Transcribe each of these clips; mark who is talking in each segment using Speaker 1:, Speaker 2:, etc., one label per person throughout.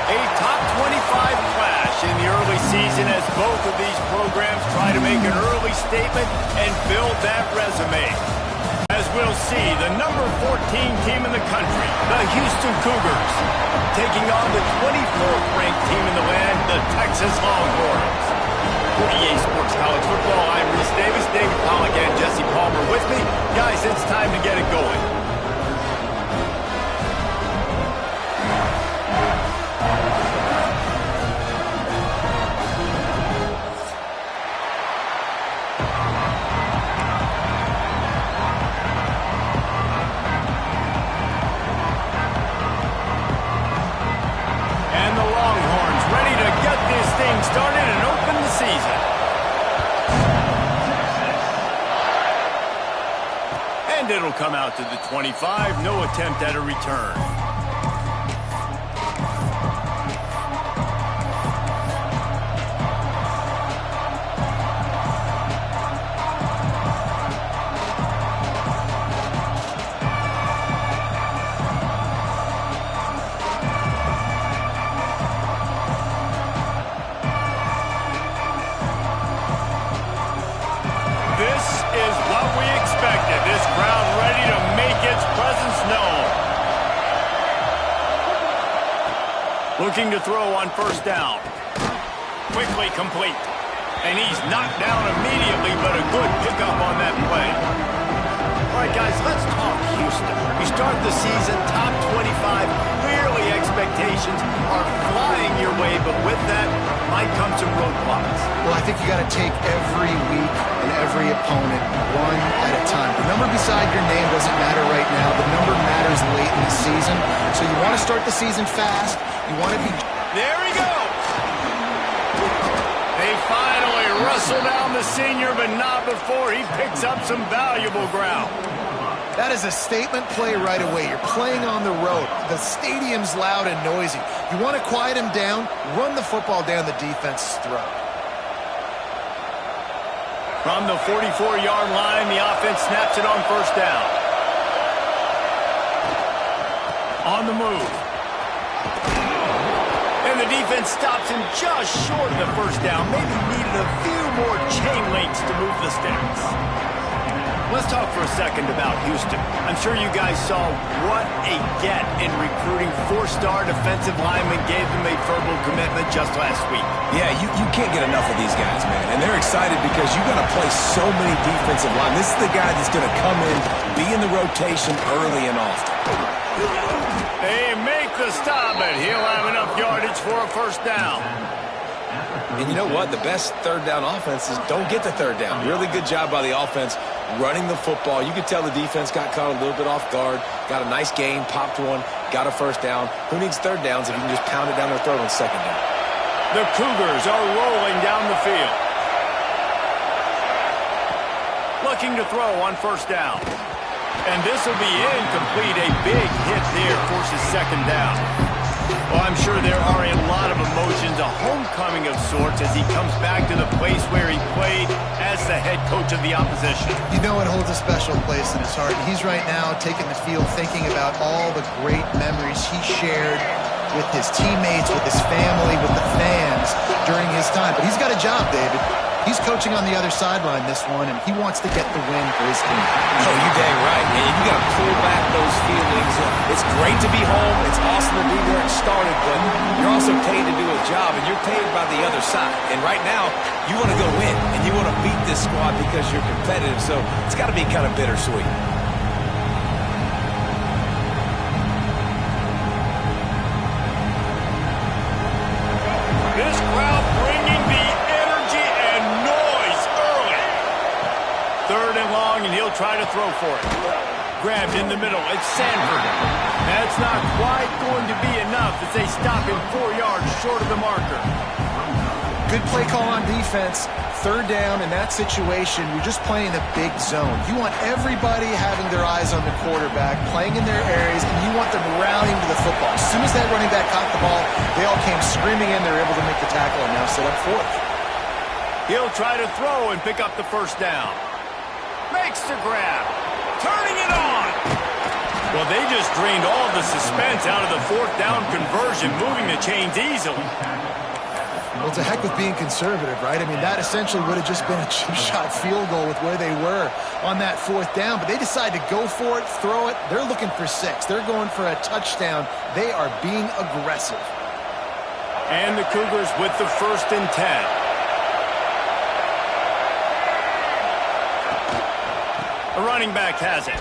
Speaker 1: A top 25 clash in the early season as both of these programs try to make an early statement and build that resume. As we'll see, the number 14 team in the country, the Houston Cougars, taking on the 24th ranked team in the land, the Texas Longhorns. For EA Sports College Football, I'm Reese Davis, David Pollack, and Jesse Palmer with me. Guys, it's time to get it going.
Speaker 2: Started and opened the season. And it'll come out to the 25. No attempt at a return. Looking to throw on first down. Quickly complete. And he's knocked down immediately, but a good pickup on that play. All right, guys, let's talk Houston. You start the season top 25. Clearly expectations are flying your way, but with that might come some roadblocks.
Speaker 3: Well, I think you got to take every week and every opponent one at a time. The number beside your name doesn't matter right now. The number matters late in the season. So you want to start the season fast. You want to be...
Speaker 2: There we go! They finally wrestle down the senior, but not before he picks up some valuable ground.
Speaker 3: That is a statement play right away. You're playing on the road. The stadium's loud and noisy. You want to quiet him down, run the football down the defense's throat.
Speaker 2: From the 44-yard line, the offense snaps it on first down. On the move. And the defense stops him just short of the first down. Maybe needed a few more chain links to move the sticks. Let's talk for a second about Houston. I'm sure you guys saw what a get in recruiting. 4-star defensive linemen gave them a verbal commitment just last week.
Speaker 4: Yeah, you can't get enough of these guys, man. And they're excited because you're going to play so many defensive linemen. This is the guy that's going to come in, be in the rotation early and often.
Speaker 2: They make the stop, but he'll have enough yardage for a first down.
Speaker 4: And you know what? The best third down offenses don't get the third down. Really good job by the offense running the football. You could tell the defense got caught a little bit off guard, got a nice gain, popped one, got a first down. Who needs third downs if you can just pound it down their throat on second down?
Speaker 2: The Cougars are rolling down the field. Looking to throw on first down. And this will be incomplete. A big hit there forces second down. Well, I'm sure there are a lot of emotions, a homecoming of sorts as he comes back to the place where he played as the head coach of the opposition.
Speaker 3: You know it holds a special place in his heart. He's right now taking the field thinking about all the great memories he shared with his teammates, with his family, with the fans during his time. But he's got a job, David. He's coaching on the other sideline this one, and he wants to get the win for his team.
Speaker 4: Oh, you dang right. And you got to pull back those feelings. It's great to be home. It's awesome to be where it started, but you're also paid to do a job, and you're paid by the other side. And right now, you want to go win, and you want to beat this squad because you're competitive, so it's got to be kind of bittersweet.
Speaker 2: This crowd bringing the energy and noise early. Third and long, and he'll try to throw for it. Grabbed in the middle. It's Sanford. That's not quite going to be enough as they stop him 4 yards short of the marker.
Speaker 3: Good play call on defense. Third down in that situation, you're just playing a big zone. You want everybody having their eyes on the quarterback, playing in their areas, and you want them rallying to the football. As soon as that running back caught the ball, they all came screaming in. They were able to make the tackle and now set up fourth.
Speaker 2: He'll try to throw and pick up the first down. Makes the grab. Turning it on.
Speaker 1: Well, they just drained all of the suspense out of the fourth down conversion, moving the chains easily.
Speaker 3: Well, it's a heck with being conservative, right? I mean, that essentially would have just been a cheap shot field goal with where they were on that fourth down. But they decided to go for it, throw it. They're looking for 6. They're going for a touchdown. They are being aggressive.
Speaker 1: And the Cougars with the 1st and 10. The running back has it.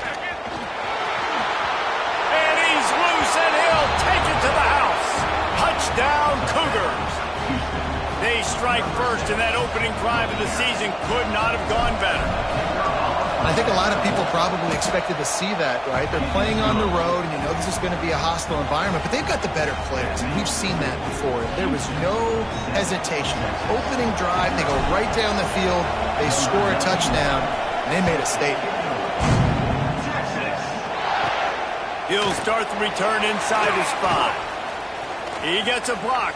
Speaker 1: And he's loose, and he'll take it to the house. Touchdown, Cougars. They strike first, and that opening drive of the season could not have gone better.
Speaker 3: I think a lot of people probably expected to see that, right? They're playing on the road, and you know this is going to be a hostile environment, but they've got the better players, and we've seen that before. There was no hesitation. Opening drive, they go right down the field, they score a touchdown, and they made a statement.
Speaker 1: He'll start the return inside his 5. He gets a block.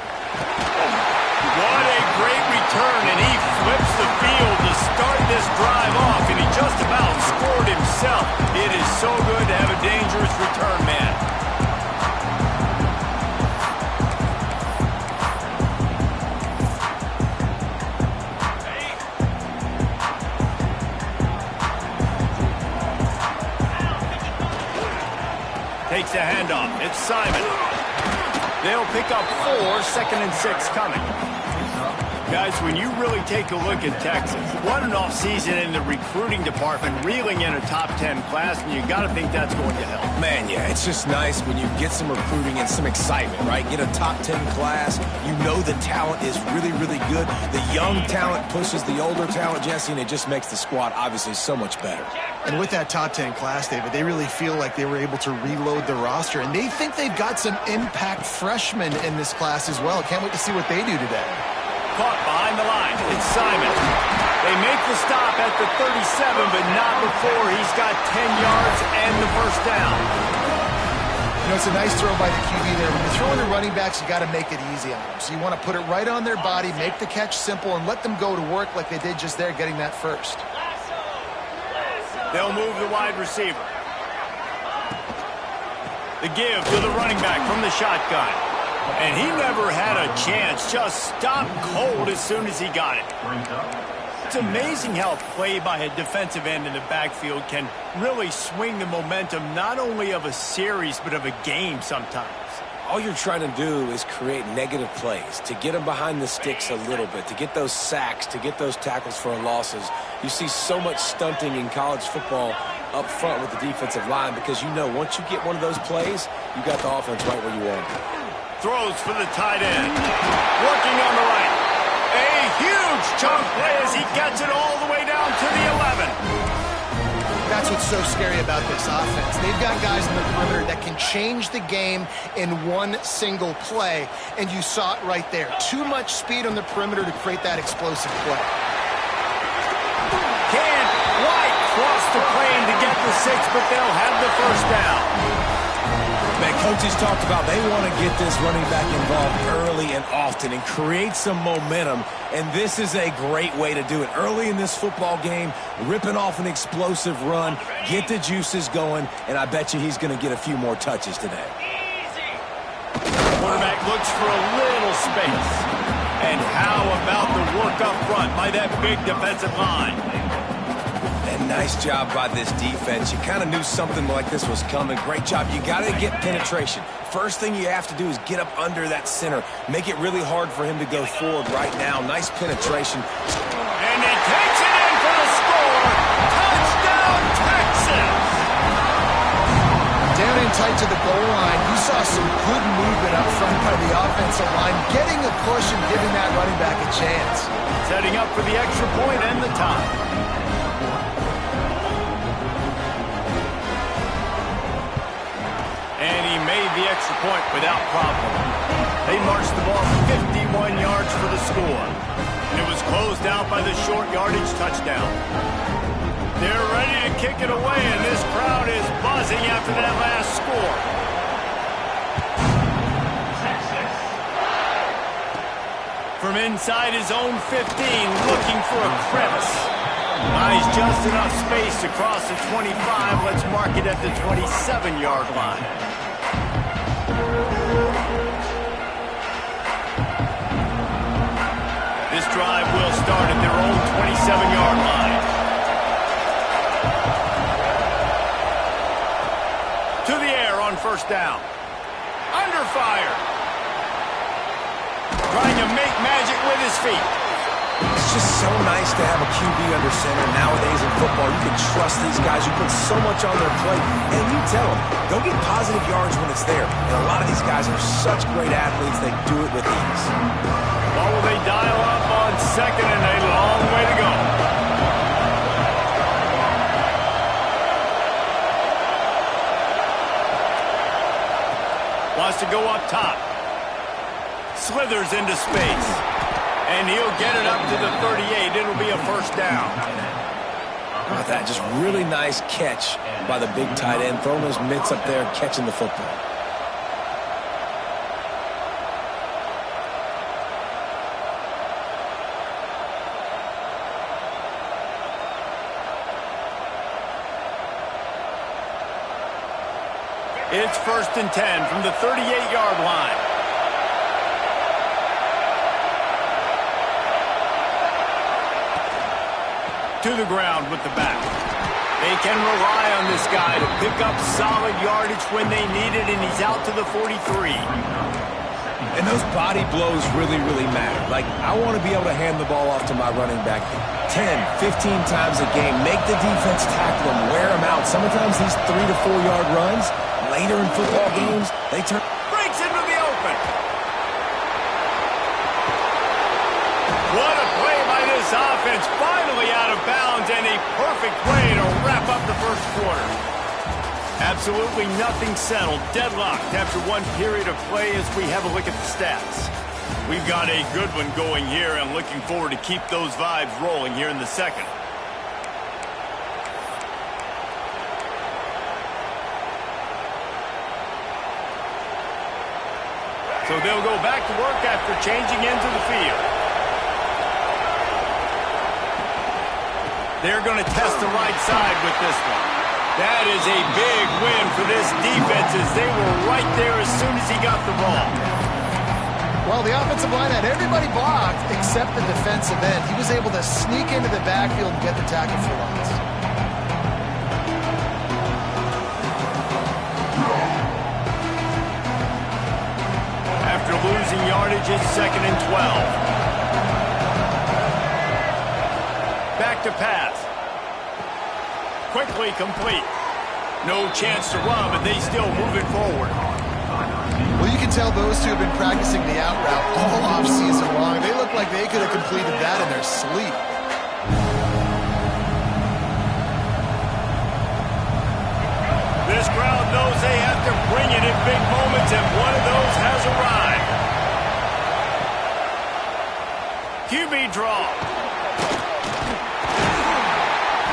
Speaker 1: What a great return, and he flips the field to start this drive off, and he just about scored himself. It is so good to have a dangerous return man. Takes a handoff. It's Simon. They'll pick up 4, 2nd and 6 coming. Guys, when you really take a look at Texas, what an offseason in the recruiting department, reeling in a top 10 class, and you got to think that's going to help.
Speaker 4: Man, yeah, it's just nice when you get some recruiting and some excitement, right? Get a top 10 class. You know the talent is really, really good. The young talent pushes the older talent, Jesse, and it just makes the squad obviously so much better.
Speaker 3: And with that top 10 class, David, they really feel like they were able to reload the roster, and they think they've got some impact freshmen in this class as well. Can't wait to see what they do today.
Speaker 1: Caught behind the line. It's Simon. They make the stop at the 37, but not before he's got 10 yards and the 1st down.
Speaker 3: You know, it's a nice throw by the QB there. When you're throwing the running backs, you got to make it easy on them. So you want to put it right on their body, make the catch simple, and let them go to work like they did just there, getting that first.
Speaker 1: They'll move the wide receiver. The give to the running back from the shotgun. And he never had a chance, just stopped cold as soon as he got it. It's amazing how play by a defensive end in the backfield can really swing the momentum not only of a series but of a game sometimes.
Speaker 4: All you're trying to do is create negative plays, to get them behind the sticks a little bit, to get those sacks, to get those tackles for losses. You see so much stunting in college football up front with the defensive line because you know once you get one of those plays, you got the offense right where you want it.
Speaker 1: Throws for the tight end. Working on the right. A huge chunk play as he gets it all the way down to the 11.
Speaker 3: That's what's so scary about this offense. They've got guys in the perimeter that can change the game in one single play, and you saw it right there. Too much speed on the perimeter to create that explosive play.
Speaker 1: Can't quite cross the plane to get the 6, but they'll have the 1st down.
Speaker 4: Man, coaches talked about they want to get this running back involved early and often and create some momentum, and this is a great way to do it. Early in this football game, ripping off an explosive run, get the juices going, and I bet you he's going to get a few more touches today.
Speaker 1: Quarterback looks for a little space. And how about the work up front by that big defensive line?
Speaker 4: And nice job by this defense. You kind of knew something like this was coming. Great job. You got to get penetration. First thing you have to do is get up under that center. Make it really hard for him to go forward right now. Nice penetration.
Speaker 1: And he takes it in for the score. Touchdown, Texas!
Speaker 3: Down in tight to the goal line, you saw some good movement up front by the offensive line, getting a push and giving that running back a chance.
Speaker 1: Setting up for the extra point and the tie. And he made the extra point without problem. They marched the ball 51 yards for the score. And it was closed out by the short yardage touchdown. They're ready to kick it away, and this crowd is buzzing after that last score. From inside his own 15, looking for a crevice. Nice, just enough space across the 25. Let's mark it at the 27-yard line. This drive will start at their own 27-yard line. To the air on first down. Under fire. Trying to make magic with his feet.
Speaker 4: It's just so nice to have a QB under center. Nowadays in football, you can trust these guys. You put so much on their plate, and you tell them, go get positive yards when it's there. And a lot of these guys are such great athletes, they do it with ease.
Speaker 1: What will they dial up on second and a long way to go? Wants to go up top. Slithers into space. And he'll get it up to the 38. It'll be a first down.
Speaker 4: How about that? Just really nice catch by the big tight end. Throwing those mitts up there, catching the football.
Speaker 1: It's 1st and 10 from the 38-yard line. To the ground with the back. They can rely on this guy to pick up solid yardage when they need it, and he's out to the 43.
Speaker 4: And those body blows really, really matter. Like, I want to be able to hand the ball off to my running back 10, 15 times a game. Make the defense tackle him, wear him out. Sometimes these 3 to 4 yard runs, later in football games, they turn...
Speaker 1: Breaks into the open. What a play by this offense. Finally out of bounds, and a perfect way to wrap up the first quarter. Absolutely nothing settled. Deadlocked after one period of play as we have a look at the stats. We've got a good one going here and looking forward to keep those vibes rolling here in the second. So they'll go back to work after changing into the field. They're going to test the right side with this one. That is a big win for this defense as they were right there as soon as he got the ball.
Speaker 3: Well, the offensive line had everybody blocked except the defensive end. He was able to sneak into the backfield and get the tackle for loss.
Speaker 1: After losing yardage, it's 2nd and 12. Back to pass. Quickly complete. No chance to run, but they still move it forward.
Speaker 3: Well, you can tell those two have been practicing the out route all offseason long. They look like they could have completed that in their sleep.
Speaker 1: This crowd knows they have to bring it in big moments, and one of those has arrived. QB draw.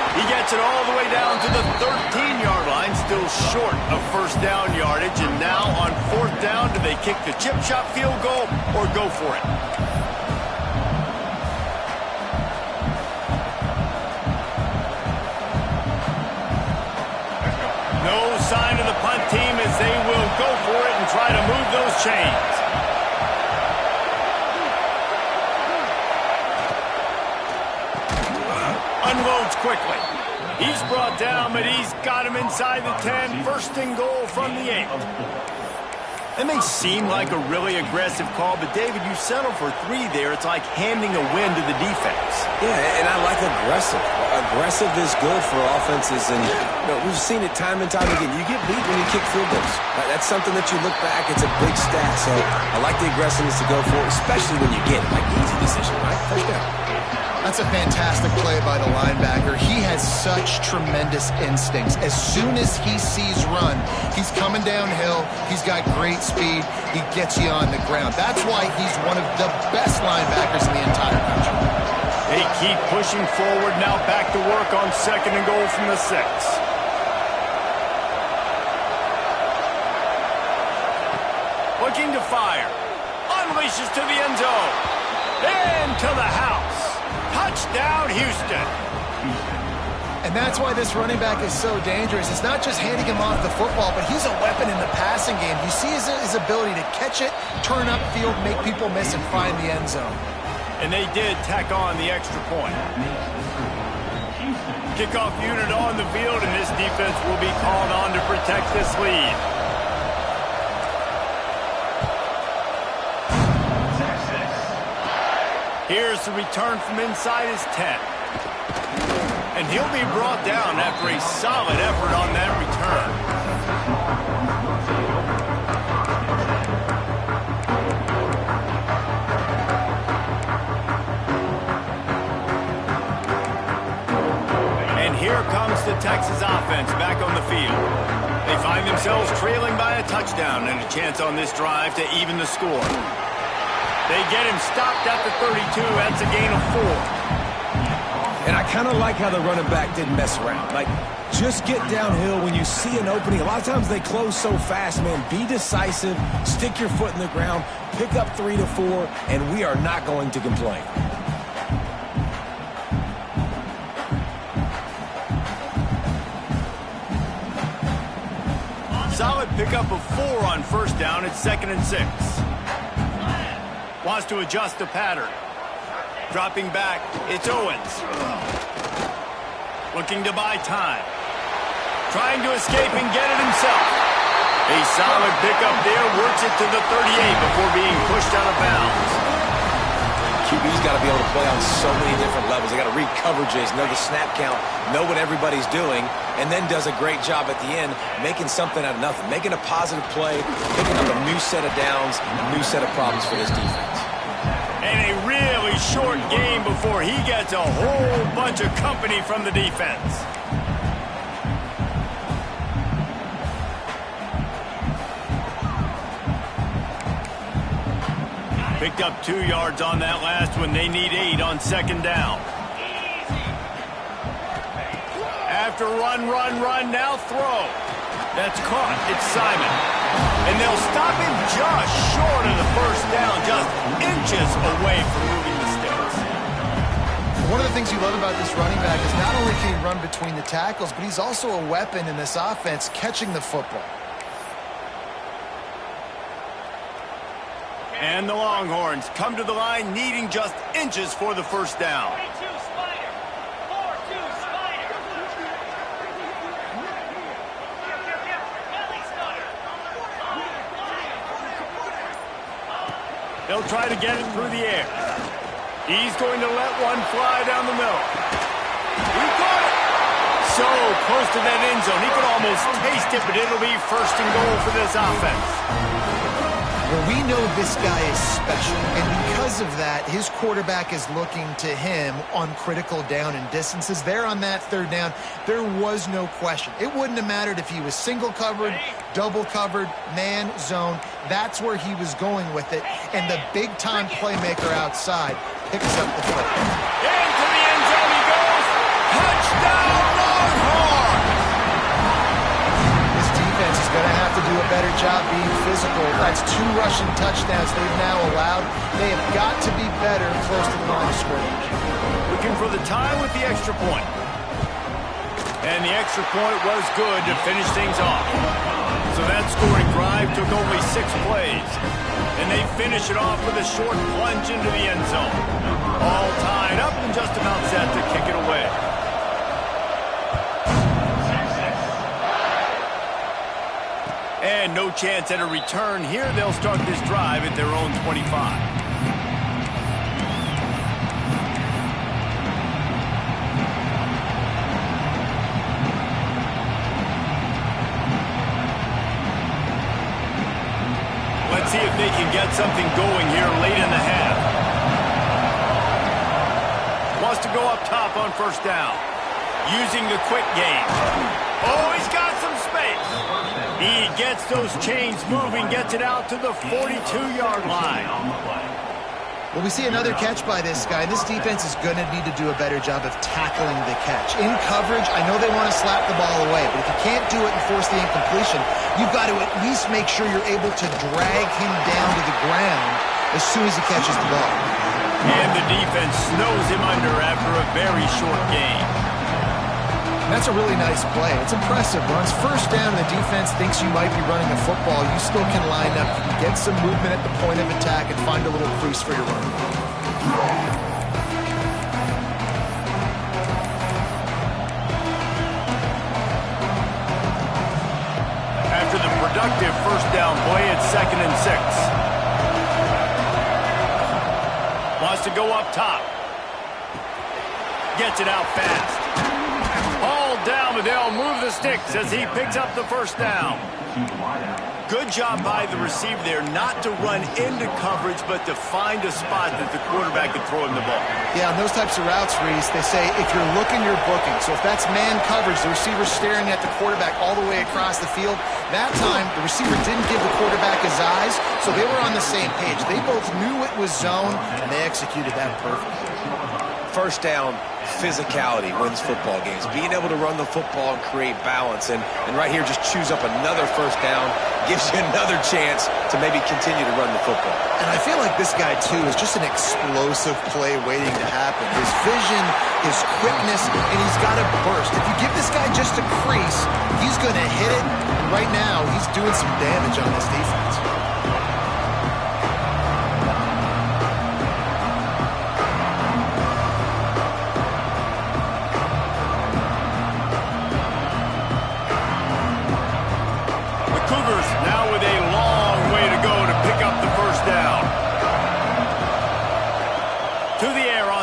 Speaker 1: He gets it all the way down to the 13-yard line, still short of first down yardage. And now on 4th down, do they kick the chip shot field goal or go for it? No sign of the punt team as they will go for it and try to move those chains. Unloads quickly. He's brought down, but he's got him inside the 10. 1st and goal from the 8. It may seem like a really aggressive call, but David, you settle for 3 there. It's like handing a win to the defense.
Speaker 4: Yeah, and I like aggressive. Aggressive is good for offenses, and we've seen it time and time again. You get beat when you kick field goals. That's something that you look back, it's a big stat. So I like the aggressiveness to go for it, especially when you get it. Like, easy decision, right? First down.
Speaker 3: That's a fantastic play by the linebacker. He has such tremendous instincts. As soon as he sees run, he's coming downhill. He's got great speed. He gets you on the ground. That's why he's one of the best linebackers in the entire country.
Speaker 1: They keep pushing forward. Now back to work on 2nd and goal from the 6. Looking to fire. Unleashes to the end zone. Into the house. Touchdown, Houston.
Speaker 3: And that's why this running back is so dangerous. It's not just handing him off the football, but he's a weapon in the passing game. You see his ability to catch it, turn upfield, make people miss, and find the end zone.
Speaker 1: And they did tack on the extra point. Kickoff unit on the field, and this defense will be called on to protect this lead. Here's the return from inside his 10. And he'll be brought down after a solid effort on that return. And here comes the Texas offense back on the field. They find themselves trailing by a touchdown and a chance on this drive to even the score. They get him stopped at the 32. That's a gain of 4.
Speaker 4: And I kind of like how the running back didn't mess around. Like, just get downhill when you see an opening. A lot of times they close so fast, man. Be decisive, stick your foot in the ground, pick up 3 to 4, and we are not going to complain.
Speaker 1: Solid pickup of 4 on first down. It's 2nd and 6. Wants to adjust the pattern. Dropping back, it's Owens. Looking to buy time. Trying to escape and get it himself. A solid pickup there, works it to the 38 before being pushed out of bounds.
Speaker 4: QB's got to be able to play on so many different levels. They got to read coverages, know the snap count, know what everybody's doing, and then does a great job at the end making something out of nothing, making a positive play, picking up a new set of downs, a new set of problems for this defense.
Speaker 1: And a really short game before he gets a whole bunch of company from the defense. Picked up 2 yards on that last one. They need 8 on 2nd down. After run, now throw. That's caught. It's Simon. And they'll stop him just short of the first down, just inches away from moving the sticks.
Speaker 3: One of the things you love about this running back is not only can he run between the tackles, but he's also a weapon in this offense catching the football.
Speaker 1: And the Longhorns come to the line needing just inches for the first down. They'll try to get it through the air. He's going to let one fly down the middle. He caught it. So close to that end zone. He could almost taste it, but it'll be 1st and goal for this offense.
Speaker 3: Well, we know this guy is special, and because of that, his quarterback is looking to him on critical down and distances. There on that 3rd down, there was no question. It wouldn't have mattered if he was single covered, double covered, man, zone. That's where he was going with it, and the big-time playmaker outside picks up the football.
Speaker 1: Into the end zone he goes. Touchdown, Longhorn!
Speaker 3: This defense is going to have to do a better job being physical. That's 2 rushing touchdowns they've now allowed. They have got to be better close to the line of scrimmage.
Speaker 1: Looking for the tie with the extra point. And the extra point was good to finish things off. So that scoring drive took only 6 plays. And they finish it off with a short plunge into the end zone. All tied up and just about set to kick it away. And no chance at a return here. They'll start this drive at their own 25. Let's see if they can get something going here late in the half. Wants to go up top on first down. Using the quick game. Oh, he's got some space. He gets those chains moving, gets it out to the 42-yard line.
Speaker 3: Well, we see another catch by this guy. This defense is going to need to do a better job of tackling the catch. In coverage, I know they want to slap the ball away, but if you can't do it and force the incompletion, you've got to at least make sure you're able to drag him down to the ground as soon as he catches the ball.
Speaker 1: And the defense snows him under after a very short game.
Speaker 3: And that's a really nice play. It's impressive. When it's first down and the defense thinks you might be running a football, you still can line up. You can get some movement at the point of attack and find a little crease for your run.
Speaker 1: After the productive first down play, it's 2nd and 6. Wants to go up top. Gets it out fast. All down, but they'll move the sticks as he picks up the first down. Good job by the receiver there not to run into coverage, but to find a spot that the quarterback can throw him the ball.
Speaker 3: Yeah, on those types of routes, Reese, they say if you're looking, you're booking. So if that's man coverage, the receiver's staring at the quarterback all the way across the field. That time, the receiver didn't give the quarterback his eyes, so they were on the same page. They both knew it was zone, and they executed that perfectly.
Speaker 4: First down, physicality wins football games. Being able to run the football and create balance. And right here, just choose up another first down, gives you another chance to maybe continue to run the football.
Speaker 3: And I feel like this guy, too, is just an explosive play waiting to happen. His vision, his quickness, and he's got a burst. If you give this guy just a crease, he's going to hit it. And right now, he's doing some damage on this defense.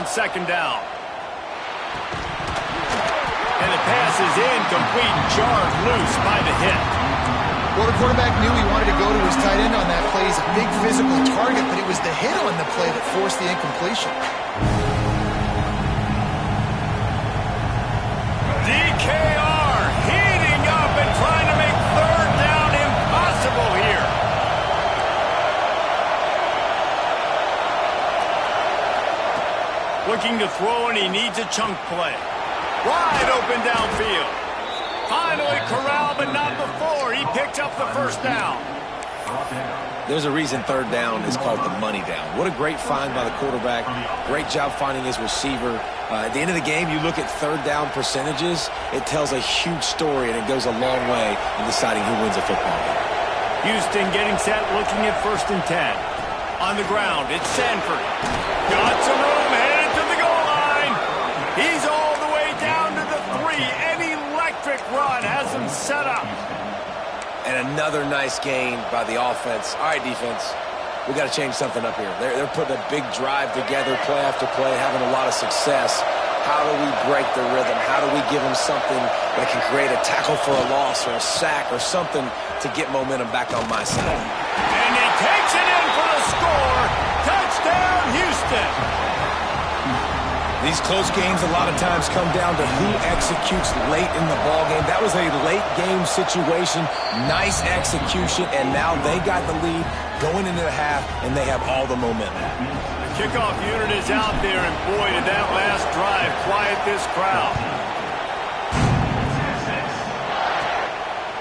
Speaker 1: Second down. And the pass is incomplete, jarred loose by the hit.
Speaker 3: Well, the quarterback knew he wanted to go to his tight end on that play. He's a big physical target, but it was the hit on the play that forced the incompletion.
Speaker 1: DKR heating up and trying to make third down impossible here. Looking to throw, and he needs a chunk play. Wide open downfield. Finally corralled, but not before. He picked up the first down.
Speaker 4: There's a reason third down is called the money down. What a great find by the quarterback. Great job finding his receiver. At the end of the game, you look at third down percentages. It tells a huge story, and it goes a long way in deciding who wins a football game.
Speaker 1: Houston getting set, looking at 1st and 10. On the ground, it's Sanford. Got some room, headed to the goal line. He's all the way down to the 3. An electric run has him set up.
Speaker 4: And another nice gain by the offense. All right, defense, we got to change something up here. They're putting a big drive together, play after play, having a lot of success. How do we break the rhythm? How do we give them something that can create a tackle for a loss or a sack or something to get momentum back on my side?
Speaker 1: And he takes it in for the score. Touchdown, Houston.
Speaker 4: These close games a lot of times come down to who executes late in the ball game. That was a late game situation. Nice execution, and now they got the lead going into the half, and they have all the momentum.
Speaker 1: The kickoff unit is out there, and boy, did that last drive quiet this crowd.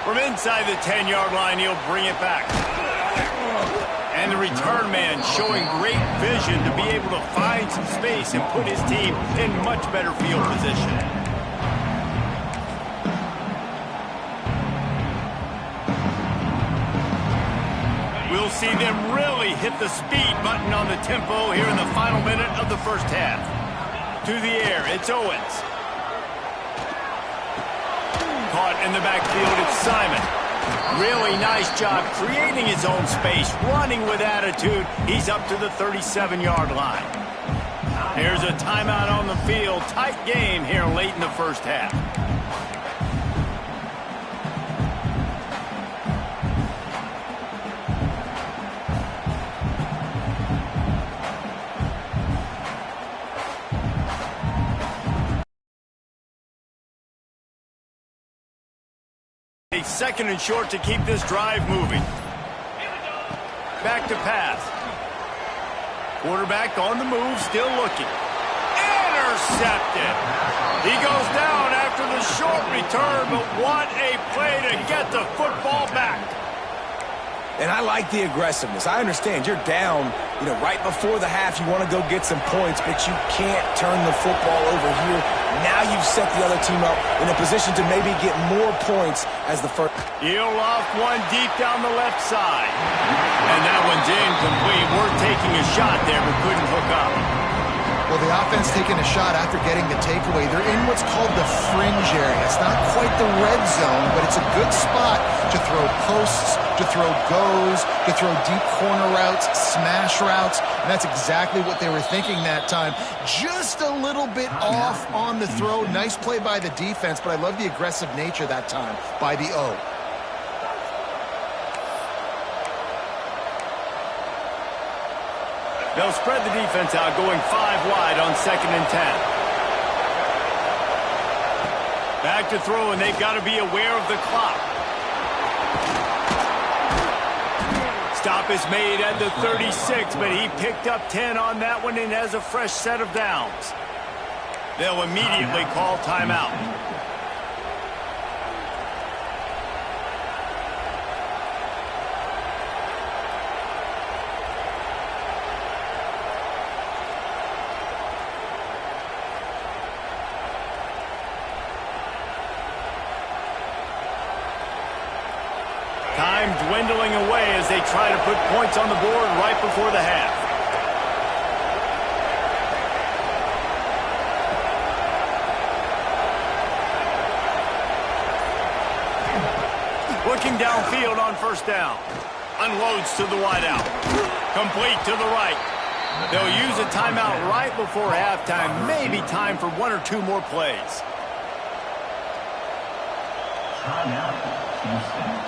Speaker 1: From inside the 10-yard line, he'll bring it back. And the return man showing great vision to be able to find some space and put his team in much better field position. We'll see them really hit the speed button on the tempo here in the final minute of the first half. To the air, it's Owens. Caught in the backfield, it's Simon. Really nice job creating his own space, running with attitude. He's up to the 37-yard line. Here's a timeout on the field. Tight game here late in the first half. A 2nd and short to keep this drive moving. Back to pass. Quarterback on the move, still looking. Intercepted. He goes down after the short return, but what a play to get the football back.
Speaker 4: And I like the aggressiveness. I understand you're down, right before the half. You want to go get some points, but you can't turn the football over here. Now you've set the other team up in a position to maybe get more points as the first.
Speaker 1: He'll loft one deep down the left side. And that one's incomplete. We're taking a shot there, but couldn't hook up.
Speaker 3: Well, the offense taking a shot after getting the takeaway. They're in what's called the fringe area. It's not quite the red zone, but it's a good spot to throw posts, to throw goes, to throw deep corner routes, smash routes, and that's exactly what they were thinking that time. Just a little bit off on the throw. Nice play by the defense, but I love the aggressive nature that time by the O.
Speaker 1: They'll spread the defense out, going 5 wide on 2nd and 10. Back to throw, and they've got to be aware of the clock. Stop is made at the 36, but he picked up 10 on that one and has a fresh set of downs. They'll immediately call timeout. Time dwindling away as they try to put points on the board right before the half. Looking downfield on 1st down. Unloads to the wideout. Complete to the right. They'll use a timeout right before halftime. Maybe time for 1 or 2 more plays.
Speaker 5: Timeout, Houston.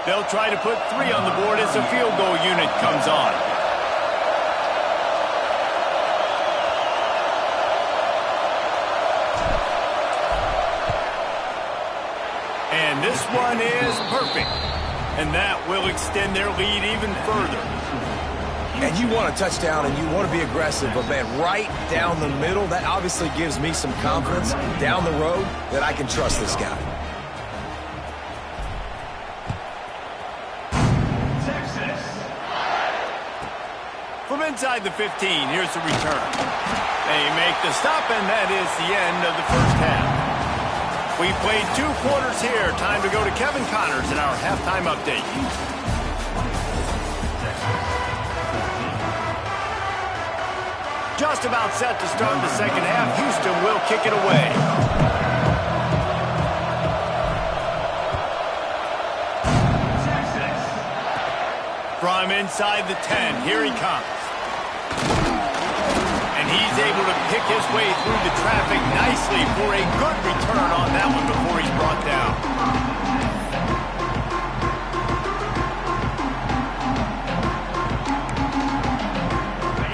Speaker 1: They'll try to put 3 on the board as the field goal unit comes on. And this one is perfect. And that will extend their lead even further.
Speaker 4: And you want a touchdown and you want to be aggressive, but man, right down the middle, that obviously gives me some confidence down the road that I can trust this guy.
Speaker 1: From inside the 15, here's the return. They make the stop, and that is the end of the first half. We played 2 quarters here. Time to go to Kevin Connors in our halftime update. Just about set to start the second half. Houston will kick it away. From inside the 10, here he comes. And he's able to pick his way through the traffic nicely for a good return on that one before he's brought down.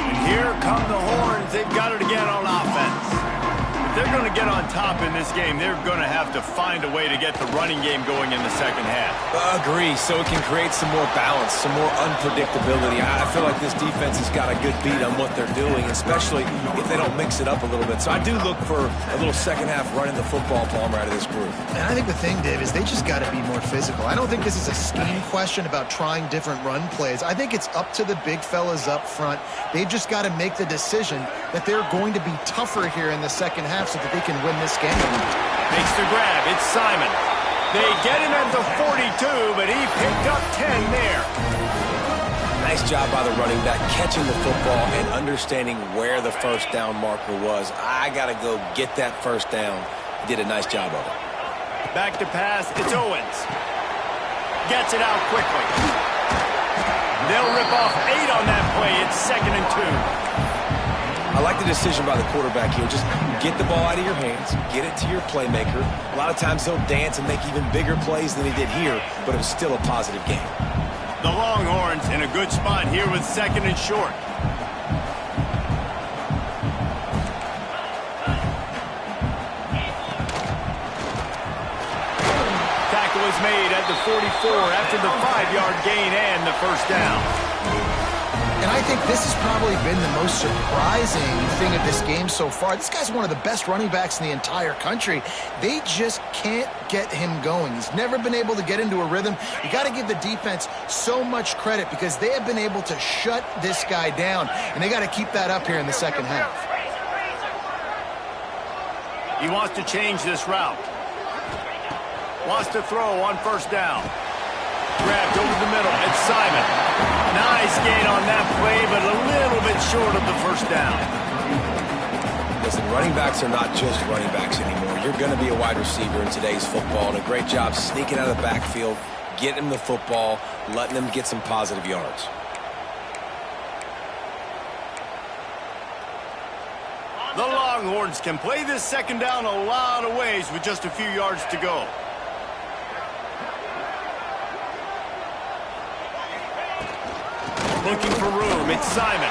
Speaker 1: And here come the horns. They've got it again on offense. If they're going to get on top in this game, they're going to have to find a way to get the running game going in the second half.
Speaker 4: Agree, so it can create some more balance, some more unpredictability. I feel like this defense has got a good beat on what they're doing, especially if they don't mix it up a little bit. So I do look for a little second half running the football, Palmer, out of this group.
Speaker 3: And I think the thing, Dave, is they just got to be more physical. I don't think this is a scheme question about trying different run plays. I think it's up to the big fellas up front. They've just got to make the decision that they're going to be tougher here in the second half so that they can win this game.
Speaker 1: Makes the grab. It's Simon. They get him at the 42, but he picked up 10 there.
Speaker 4: Nice job by the running back, catching the football and understanding where the first down marker was. I got to go get that first down. He did a nice job of it.
Speaker 1: Back to pass. It's Owens. Gets it out quickly. They'll rip off 8 on that play. It's 2nd and 2.
Speaker 4: I like the decision by the quarterback here. Just get the ball out of your hands, get it to your playmaker. A lot of times he'll dance and make even bigger plays than he did here, but it was still a positive game.
Speaker 1: The Longhorns in a good spot here with 2nd and short. Tackle is made at the 44 after the 5-yard gain and the first down.
Speaker 3: And I think this has probably been the most surprising thing of this game so far. This guy's one of the best running backs in the entire country. They just can't get him going. He's never been able to get into a rhythm. You got to give the defense so much credit because they have been able to shut this guy down, and they got to keep that up here in the second half.
Speaker 1: He wants to change this route. Wants to throw on first down. Grabbed over the middle. It's Simon. Nice gain on that play, but a little bit short of the first down.
Speaker 4: Listen, running backs are not just running backs anymore. You're going to be a wide receiver in today's football, and a great job sneaking out of the backfield, getting them the football, letting them get some positive yards.
Speaker 1: The Longhorns can play this second down a lot of ways with just a few yards to go. Looking for room. It's Simon.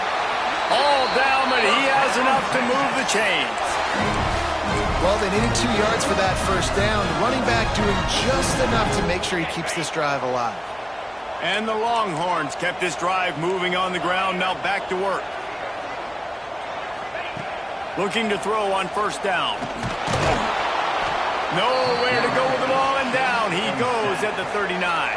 Speaker 1: All down, but he has enough to move the chains.
Speaker 3: Well, they needed 2 yards for that first down. Running back doing just enough to make sure he keeps this drive alive.
Speaker 1: And the Longhorns kept this drive moving on the ground. Now back to work. Looking to throw on first down. Nowhere to go with the ball, and down he goes at the 39.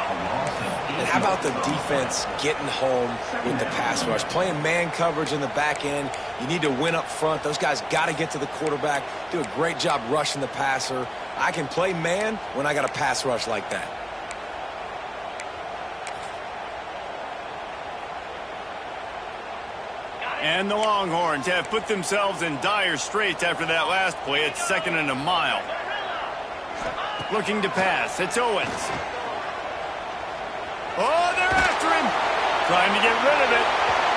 Speaker 4: And how about the defense getting home with the pass rush? Playing man coverage in the back end. You need to win up front. Those guys got to get to the quarterback, do a great job rushing the passer. I can play man when I got a pass rush like that.
Speaker 1: And the Longhorns have put themselves in dire straits after that last play. It's 2nd and a mile. Looking to pass. It's Owens. Oh, they're after him. Trying to get rid of it.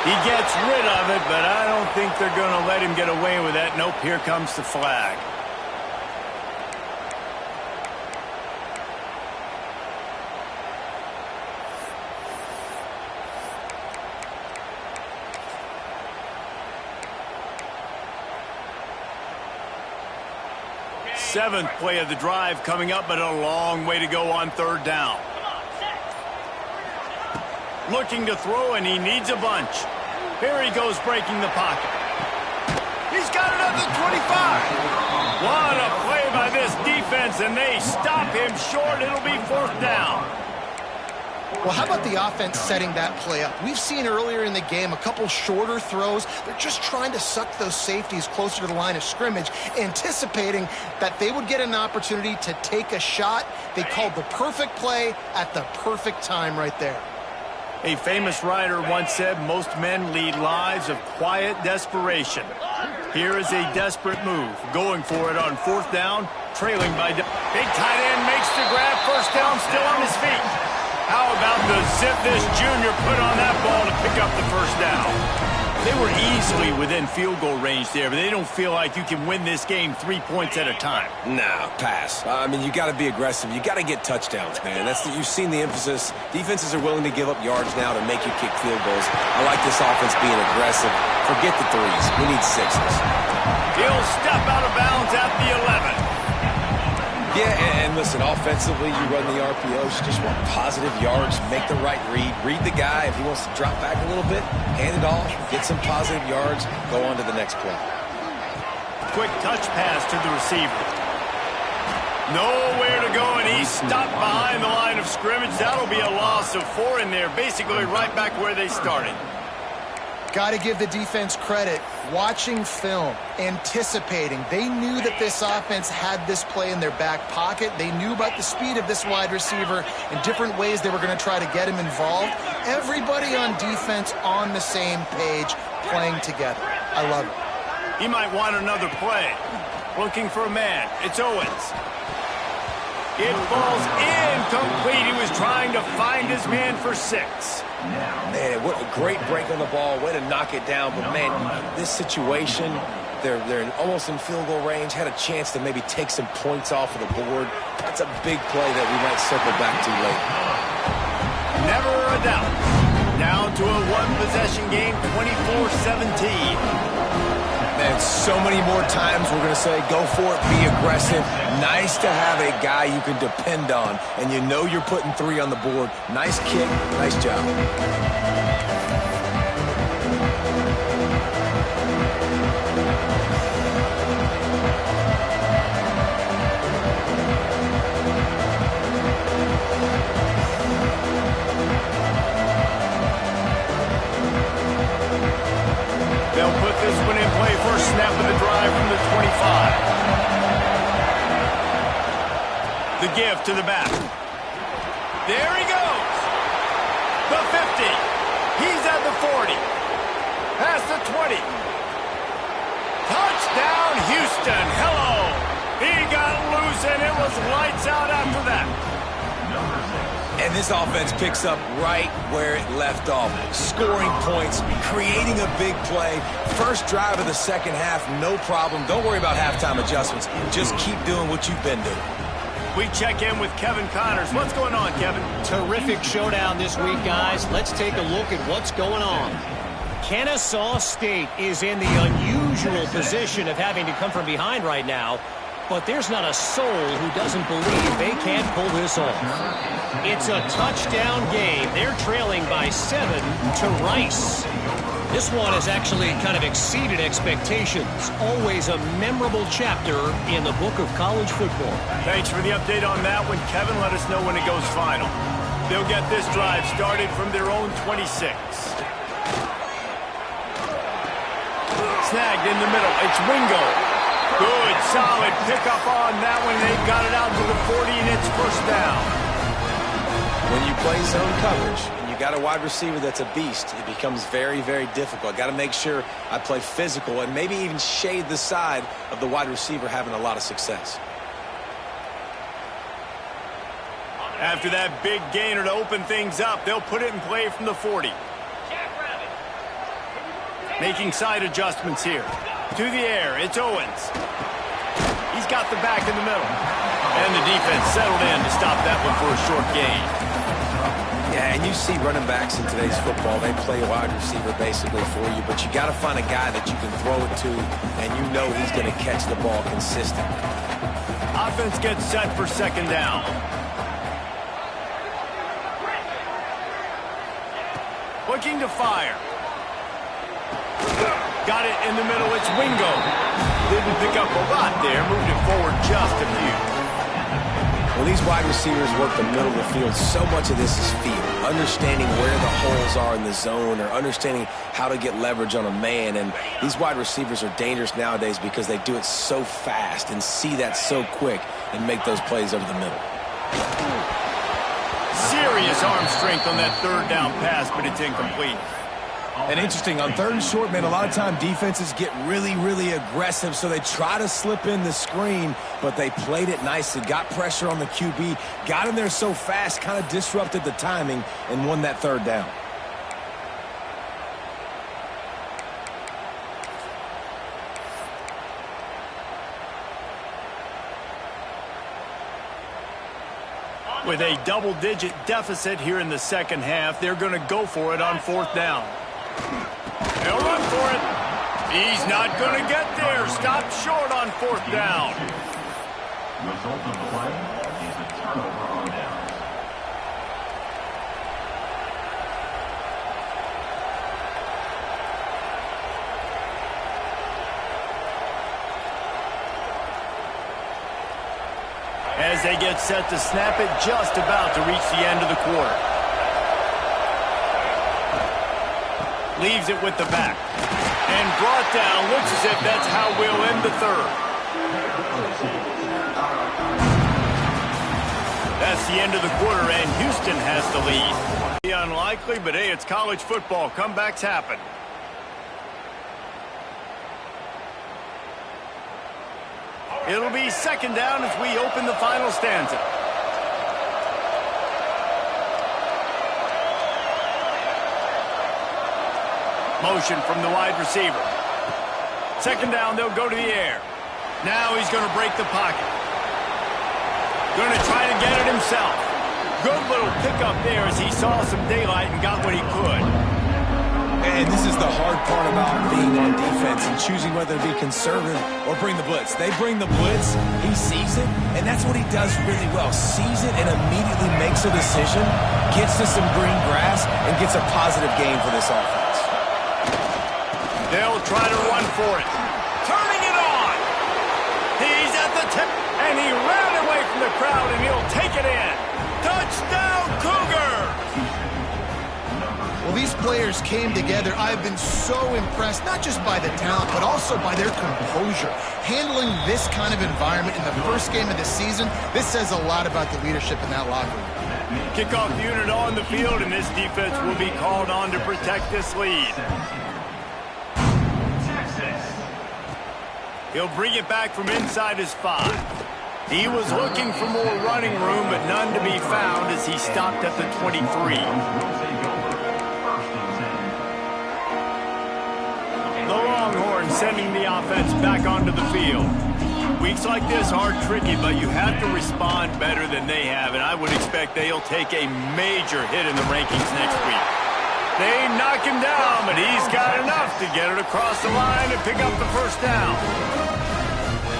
Speaker 1: He gets rid of it, but I don't think they're going to let him get away with that. Nope, here comes the flag. Seventh play of the drive coming up, but a long way to go on third down. Looking to throw, and he needs a bunch. Here he goes breaking the pocket. He's got it at the 25. What a play by this defense, and they stop him short. It'll be 4th down.
Speaker 3: Well, how about the offense setting that play up? We've seen earlier in the game a couple shorter throws. They're just trying to suck those safeties closer to the line of scrimmage, anticipating that they would get an opportunity to take a shot. They called the perfect play at the perfect time right there.
Speaker 1: A famous writer once said, most men lead lives of quiet desperation. Here is a desperate move. Going for it on 4th down, trailing by... Big tight end makes the grab. First down, still on his feet. How about the zip this junior put on that ball to pick up the first down? They were easily within field goal range there, but they don't feel like you can win this game 3 points at a time.
Speaker 4: Nah, pass. I mean, you got to be aggressive. You got to get touchdowns, man. You've seen the emphasis. Defenses are willing to give up yards now to make you kick field goals. I like this offense being aggressive. Forget the 3s. We need 6s.
Speaker 1: He'll step out of bounds at the 11.
Speaker 4: Yeah, and listen, offensively, you run the RPOs. You just want positive yards, make the right read the guy. If he wants to drop back a little bit, hand it off, get some positive yards, go on to the next play.
Speaker 1: Quick touch pass to the receiver. Nowhere to go, and he's stopped behind the line of scrimmage. That'll be a loss of 4 in there, basically right back where they started.
Speaker 3: Got to give the defense credit. Watching film, anticipating. They knew that this offense had this play in their back pocket. They knew about the speed of this wide receiver and different ways they were going to try to get him involved. Everybody on defense on the same page, playing together. I love it.
Speaker 1: He might want another play. Looking for a man. It's Owens. It falls incomplete. He was trying to find his man for 6.
Speaker 4: Man, what a great break on the ball. Way to knock it down. But, man, this situation, they're almost in field goal range. Had a chance to maybe take some points off of the board. That's a big play that we might circle back to later.
Speaker 1: Never a doubt. Down to a one-possession game, 24-17.
Speaker 4: Man, so many more times we're going to say, go for it, be aggressive. Nice to have a guy you can depend on, and you know you're putting 3 on the board. Nice kick, nice job.
Speaker 1: The give to the back. There he goes. The 50. He's at the 40. Past the 20. Touchdown, Houston. Hello. He got loose, and it was lights out after that.
Speaker 4: And this offense picks up right where it left off. Scoring points, creating a big play. First drive of the second half, no problem. Don't worry about halftime adjustments. Just keep doing what you've been doing.
Speaker 1: We check in with Kevin Connors. What's going on, Kevin?
Speaker 6: Terrific showdown this week, guys. Let's take a look at what's going on. Kennesaw State is in the unusual position of having to come from behind right now, but there's not a soul who doesn't believe they can't pull this off. It's a touchdown game. They're trailing by 7 to Rice. This one has actually kind of exceeded expectations. Always a memorable chapter in the book of college football.
Speaker 1: Thanks for the update on that one, Kevin. Let us know when it goes final. They'll get this drive started from their own 26. Snagged in the middle. It's Wingo. Good, solid pickup on that one. They've got it out to the 40, and it's first down.
Speaker 4: When you play zone coverage and you got a wide receiver that's a beast, it becomes very, very difficult. Got to make sure I play physical and maybe even shade the side of the wide receiver having a lot of success.
Speaker 1: After that big gainer to open things up, they'll put it in play from the 40. Making side adjustments here. To the air, it's Owens. He's got the back in the middle. And the defense settled in to stop that one for a short gain.
Speaker 4: Yeah, and you see running backs in today's football, they play a wide receiver basically for you, but you got to find a guy that you can throw it to, and you know he's going to catch the ball consistently.
Speaker 1: Offense gets set for second down. Looking to fire. Got it in the middle, it's Wingo. Didn't pick up a lot there, moved it forward just a few.
Speaker 4: When these wide receivers work the middle of the field, so much of this is feel. Understanding where the holes are in the zone or understanding how to get leverage on a man. And these wide receivers are dangerous nowadays because they do it so fast and see that so quick and make those plays over the middle.
Speaker 1: Serious arm strength on that third down pass, but it's incomplete.
Speaker 4: And interesting, on third and short, man, a lot of time defenses get really, really aggressive, so they try to slip in the screen, but they played it nicely, got pressure on the QB, got him there so fast, kind of disrupted the timing, and won that third down.
Speaker 1: With a double-digit deficit here in the second half, they're going to go for it on fourth down. He'll run for it. He's not going to get there. Stopped short on fourth down.
Speaker 5: Result of the play is a turnover on downs.
Speaker 1: As they get set to snap it, just about to reach the end of the quarter. Leaves it with the back. And brought down. Looks as if that's how we'll end the third. That's the end of the quarter, and Houston has the lead. Be unlikely, but hey, it's college football. Comebacks happen. It'll be second down as we open the final stanza. Motion from the wide receiver. Second down, they'll go to the air. Now he's going to break the pocket. Going to try to get it himself. Good little pickup there as he saw some daylight and got what he could.
Speaker 4: And this is the hard part about being on defense and choosing whether to be conservative or bring the blitz. They bring the blitz, he sees it, and that's what he does really well. Sees it and immediately makes a decision, gets to some green grass, and gets a positive gain for this offense.
Speaker 1: They'll try to run for it. Turning it on. He's at the tip, and he ran away from the crowd, and he'll take it in. Touchdown, Cougars!
Speaker 3: Well, these players came together. I've been so impressed, not just by the talent, but also by their composure. Handling this kind of environment in the first game of the season, this says a lot about the leadership in that locker room.
Speaker 1: Kickoff unit on the field, and this defense will be called on to protect this lead. He'll bring it back from inside his 5. He was looking for more running room, but none to be found as he stopped at the 23. The Longhorns sending the offense back onto the field. Weeks like this are tricky, but you have to respond better than they have, and I would expect they'll take a major hit in the rankings next week. They knock him down, but he's got enough to get it across the line and pick up the first down.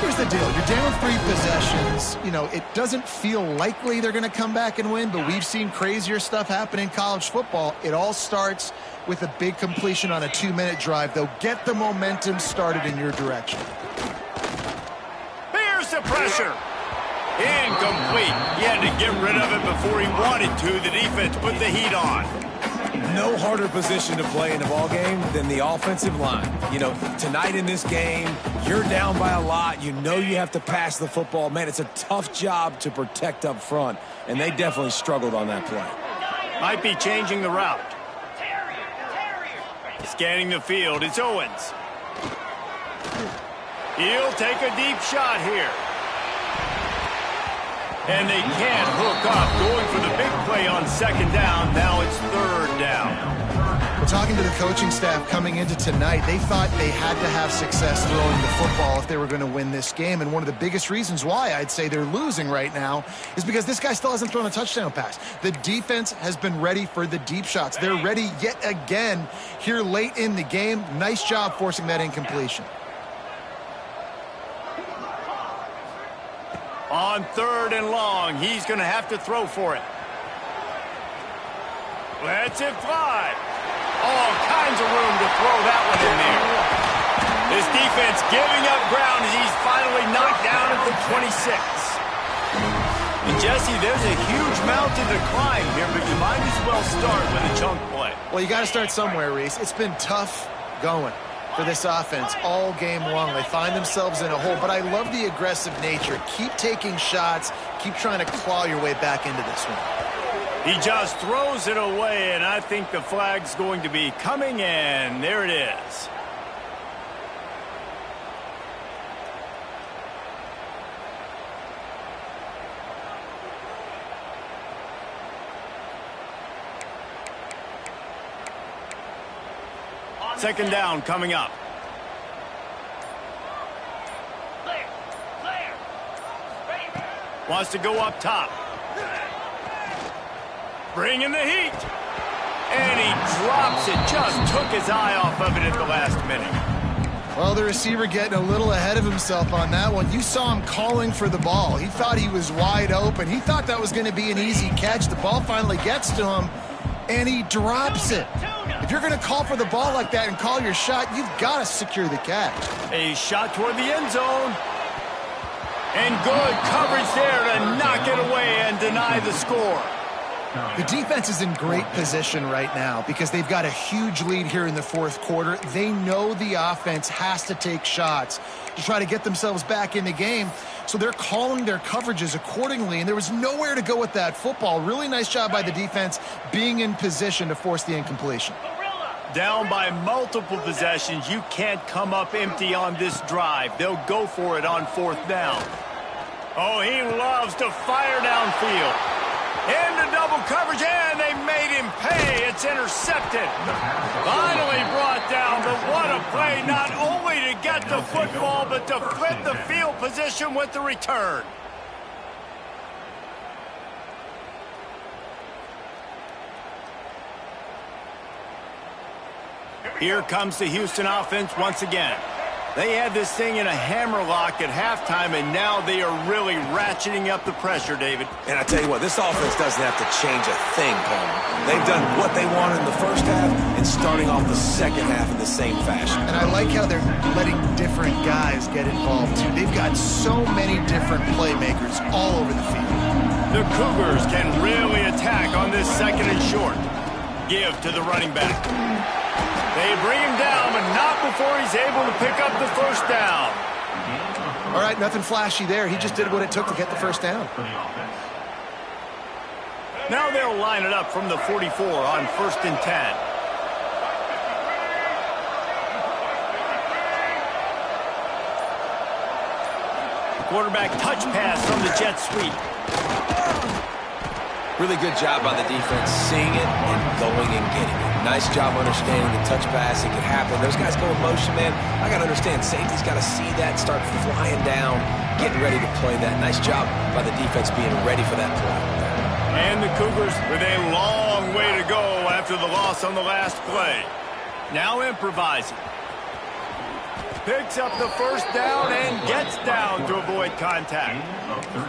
Speaker 3: Here's the deal. You're down 3 possessions. You know, it doesn't feel likely they're going to come back and win, but we've seen crazier stuff happen in college football. It all starts with a big completion on a 2-minute drive. They'll get the momentum started in your direction.
Speaker 1: Here's the pressure. Incomplete. He had to get rid of it before he wanted to. The defense put the heat on.
Speaker 4: No harder position to play in a ball game than the offensive line. You know, tonight in this game, you're down by a lot. You know you have to pass the football. Man, it's a tough job to protect up front, and they definitely struggled on that play.
Speaker 1: Might be changing the route. Scanning the field, it's Owens. He'll take a deep shot here. And they can't hook up, going for the big play on 2nd down. Now it's 3rd down.
Speaker 3: We're talking to the coaching staff coming into tonight. They thought they had to have success throwing the football if they were going to win this game. And one of the biggest reasons why I'd say they're losing right now is because this guy still hasn't thrown a touchdown pass. The defense has been ready for the deep shots. They're ready yet again here late in the game. Nice job forcing that incompletion.
Speaker 1: On 3rd and long, he's going to have to throw for it. Lets it fly. All kinds of room to throw that one in there. This defense giving up ground as he's finally knocked down at the 26. And Jesse, there's a huge mountain to climb here, but you might as well start with a chunk play.
Speaker 3: Well, you got to start somewhere, Reese. It's been tough going for this offense all game long. They find themselves in a hole, but I love the aggressive nature. Keep taking shots. Keep trying to claw your way back into this one.
Speaker 1: He just throws it away, and I think the flag's going to be coming in. There it is. Second down coming up. Wants to go up top. Bringing the heat. And he drops it. Just took his eye off of it at the last minute.
Speaker 3: Well, the receiver getting a little ahead of himself on that one. You saw him calling for the ball. He thought he was wide open. He thought that was going to be an easy catch. The ball finally gets to him, and he drops it. If you're going to call for the ball like that and call your shot, you've got to secure the catch.
Speaker 1: A shot toward the end zone. And good coverage there to knock it away and deny the score.
Speaker 3: The defense is in great position right now because they've got a huge lead here in the fourth quarter. They know the offense has to take shots to try to get themselves back in the game. So they're calling their coverages accordingly, and there was nowhere to go with that football. Really nice job by the defense being in position to force the incompletion.
Speaker 1: Down by multiple possessions, you can't come up empty on this drive. They'll go for it on 4th down. Oh, he loves to fire downfield. Into double coverage, and they made him pay. It's intercepted. Finally brought down, but what a play, not only to get the football, but to flip the field position with the return. Here comes the Houston offense once again. They had this thing in a hammerlock at halftime, and now they are really ratcheting up the pressure, David.
Speaker 4: And I tell you what, this offense doesn't have to change a thing, Paul. They've done what they wanted in the first half and starting off the second half in the same fashion.
Speaker 3: And I like how they're letting different guys get involved, too. They've got so many different playmakers all over the field.
Speaker 1: The Cougars can really attack on this 2nd and short. give to the running back. They bring him down, but not before he's able to pick up the first down.
Speaker 3: All right, nothing flashy there. He just did what it took to get the first down.
Speaker 1: Now they'll line it up from the 44 on 1st and 10. Quarterback touch pass from the jet sweep.
Speaker 4: Really good job by the defense, seeing it and going and getting it. Nice job understanding the touch pass. It could happen. Those guys go in motion, man. I got to understand, safety's got to see that, start flying down, getting ready to play that. Nice job by the defense being ready for that play.
Speaker 1: And the Cougars with a long way to go after the loss on the last play. Now improvising. Picks up the first down and gets down to avoid contact.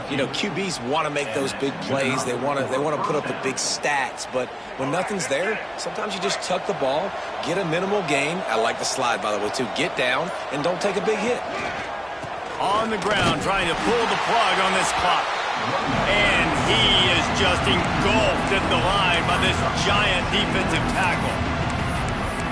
Speaker 4: You know, QBs want to make those big plays. They want to put up the big stats. But when nothing's there, sometimes you just tuck the ball, get a minimal gain. I like the slide, by the way, too. Get down and don't take a big hit.
Speaker 1: On the ground, trying to pull the plug on this clock. And he is just engulfed at the line by this giant defensive tackle.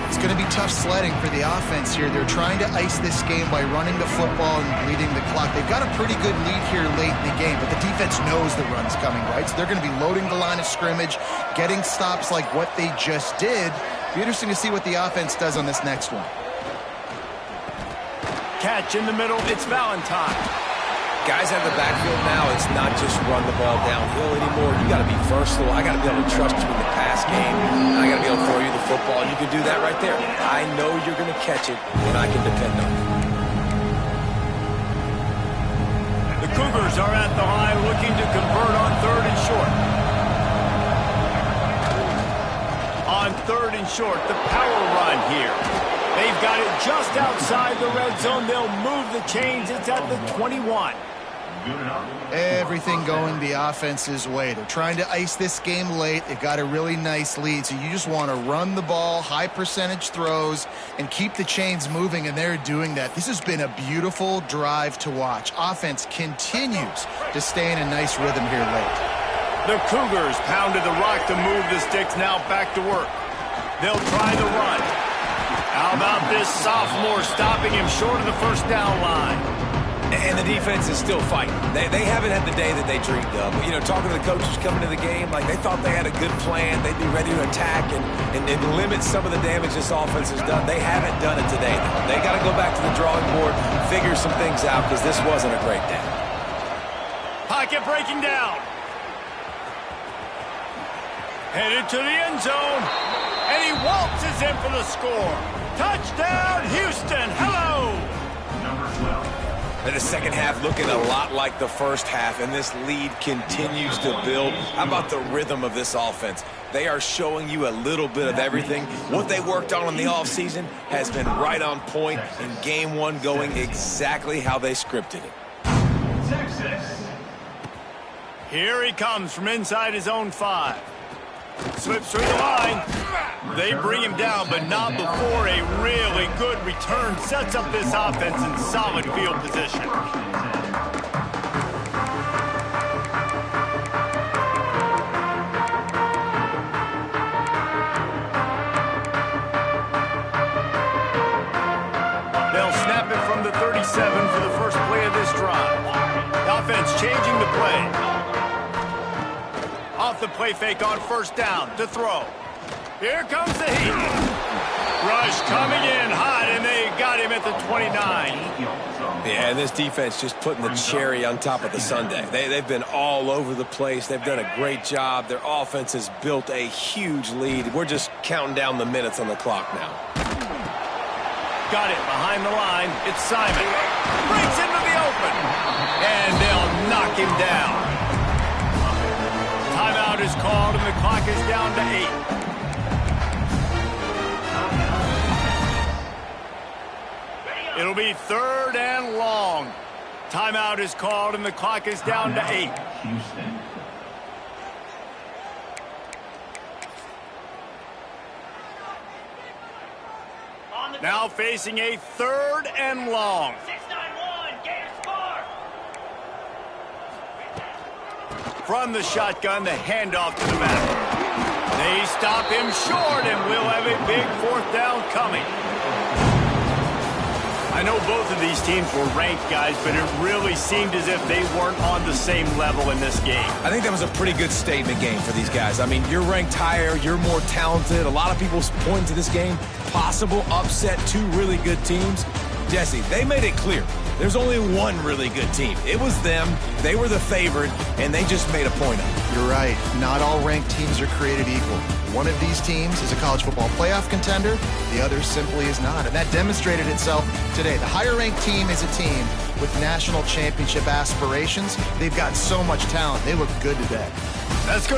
Speaker 3: It's going to be tough sledding for the offense here. They're trying to ice this game by running the football and bleeding the clock. They've got a pretty good lead here late in the game, but the defense knows the run's coming, right? So they're going to be loading the line of scrimmage, getting stops like what they just did. Be interesting to see what the offense does on this next one.
Speaker 1: Catch in the middle. It's Valentine.
Speaker 4: Guys out of the backfield now, it's not just run the ball downhill anymore. You got to be versatile. I got to be able to trust you in the pass game. And I got to be able to throw you the football. You can do that right there. I know you're going to catch it, and I can depend on it.
Speaker 1: The Cougars are at the line looking to convert on 3rd and short. On 3rd and short, the power run here. They've got it just outside the red zone. They'll move the chains. It's at the 21.
Speaker 3: Everything going the offense's way. They're trying to ice this game late. They've got a really nice lead, so you just want to run the ball, high percentage throws, and keep the chains moving, and they're doing that. This has been a beautiful drive to watch. Offense continues to stay in a nice rhythm here late.
Speaker 1: The Cougars pounded the rock to move the sticks, now back to work. They'll try the run. How about this sophomore stopping him short of the first down line?
Speaker 4: And the defense is still fighting. They haven't had the day that they dreamed of. You know, talking to the coaches coming to the game, like they thought they had a good plan. They'd be ready to attack and limit some of the damage this offense has done. They haven't done it today, though. They got to go back to the drawing board, figure some things out, because this wasn't a great day.
Speaker 1: Pocket breaking down. Headed to the end zone. And he waltzes in for the score. Touchdown, Houston. Hello.
Speaker 5: Number 12.
Speaker 4: And the second half looking a lot like the first half, and this lead continues to build. How about the rhythm of this offense? They are showing you a little bit of everything. What they worked on in the offseason has been right on point, and game one going exactly how they scripted it.
Speaker 5: Texas.
Speaker 1: Here he comes from inside his own 5. Slips through the line. They bring him down, but not before a really good return sets up this offense in solid field position. They'll snap it from the 37 for the first play of this drive. The offense changing the play. Off the play fake on first down to throw. Here comes the heat. Rush coming in hot, and they got him at the 29.
Speaker 4: Yeah, and this defense just putting the cherry on top of the sundae. They've been all over the place. They've done a great job. Their offense has built a huge lead. We're just counting down the minutes on the clock now.
Speaker 1: Got it behind the line. It's Simon. Breaks into the open. And they'll knock him down. Timeout is called, and the clock is down to 8. It'll be 3rd and long. Timeout is called, and the clock is down to 8.
Speaker 5: Houston.
Speaker 1: Now facing a 3rd and long.
Speaker 2: 691, Gators score.
Speaker 1: From the shotgun, the handoff to the back. They stop him short, and we'll have a big fourth down coming. I know both of these teams were ranked, guys, but it really seemed as if they weren't on the same level in this game.
Speaker 4: I think that was a pretty good statement game for these guys. I mean, you're ranked higher, you're more talented. A lot of people point to this game, possible upset, two really good teams. Jesse, they made it clear. There's only one really good team. It was them. They were the favorite, and they just made a point of it.
Speaker 3: You're right. Not all ranked teams are created equal. One of these teams is a college football playoff contender. The other simply is not. And that demonstrated itself today. The higher-ranked team is a team with national championship aspirations. They've got so much talent. They look good today.
Speaker 1: That's going to